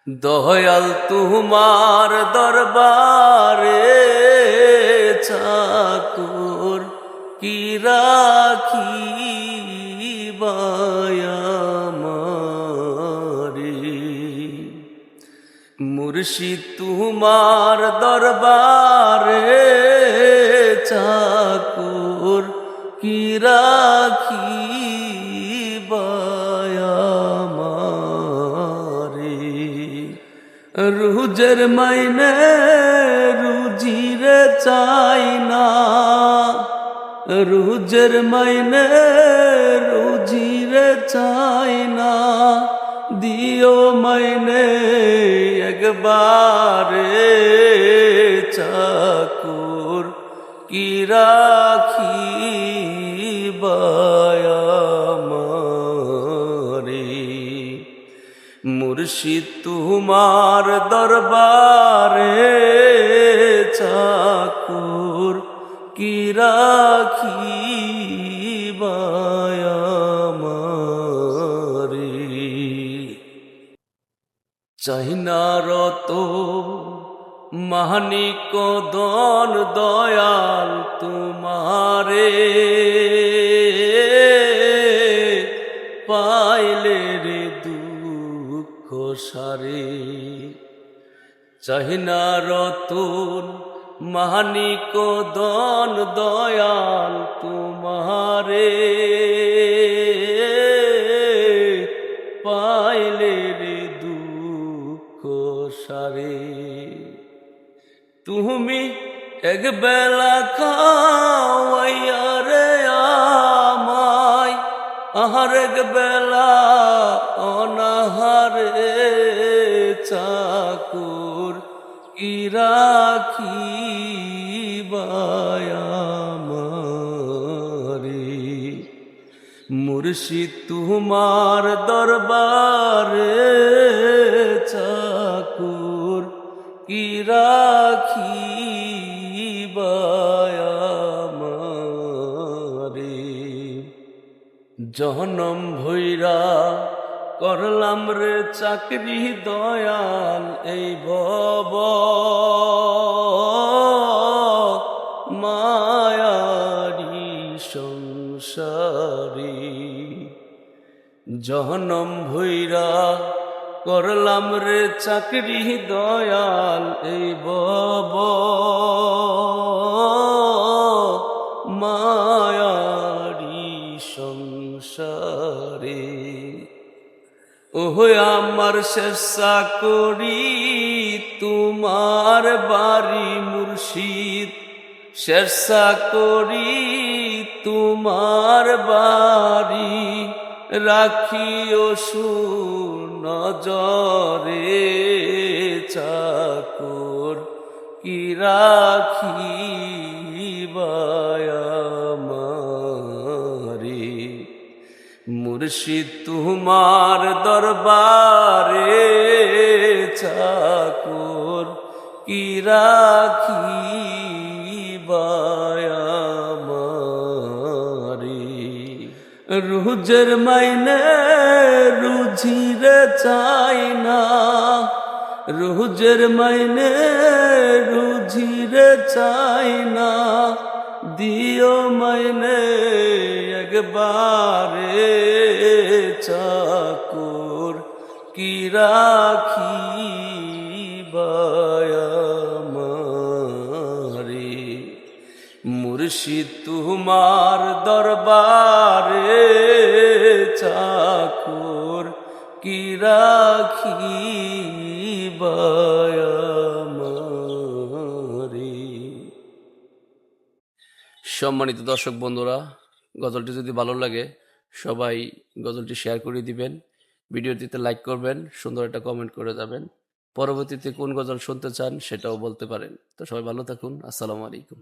দয়াল তোমার দরবারে চাকর কি রাখিবায়ামারে। মুর্শিদ তোমার দরবারে চাকর কি রাখিবায়ামারে। রুজের মাইনে রুজিরে চাই না, রুজের মাইনে রুজিরে চাই না, দিও মাইনে একবারে চাকর কি রাখিবায়ামারে। মুর্শিদ তোমার দরবারে চাকর কি রাখিবায়ামারে। চাহিনা রত মানিক দন দয়াল তোমারে, পাইলে রে দুঃখ সারে। চাহিনা রতন মানিক দন দয়াল তোমারে, পাইলে রে দুঃখ সারে। তুমি এক বেলা খাওয়াইয়া রে আমায়, আহার এক বেলা অনাহারে চাকর কি রাখিবায়ামারে। মুর্শিদ তোমার দরবারে চাকর কি রাখিবায়ামারে। জনম ভৈরা করলাম রে চাকরি দয়াল এই ভব মায়ারি সংসারে। জনম ভৈরা করলাম রে চাকরি দয়াল এই ভব মায়ারি সংসারে। ওহ আমার শেষ চাকরি তোমার বাড়ি মুর্শিদ, শেষ চাকরি তোমার বাড়ি, রাখিও সুনজরে চাকর কি রাখিবায়ামারে। মুর্শিদ তোমার দরবারে চাকর কি রাখিবায়ামারে। রুজের মাইনে রুজিরে চাই না, রুজের মাইনে রুজিরে চাই না, দিও মাইনে একবারে চাকর কি রাখিবায়ামারে। মুর্শিদ তোমার দরবারে চাকর কি রাখিবায়ামারে। সম্মানিত দর্শক বন্ধুরা, গজলটি যদি ভালো লাগে সবাই গজলটি শেয়ার করে দিবেন, ভিডিওটিতে লাইক করবেন, সুন্দর একটা কমেন্ট করে যাবেন। পরবর্তীতে কোন গজল শুনতে চান সেটাও বলতে পারেন। তো সবাই ভালো থাকুন। আসসালামু আলাইকুম।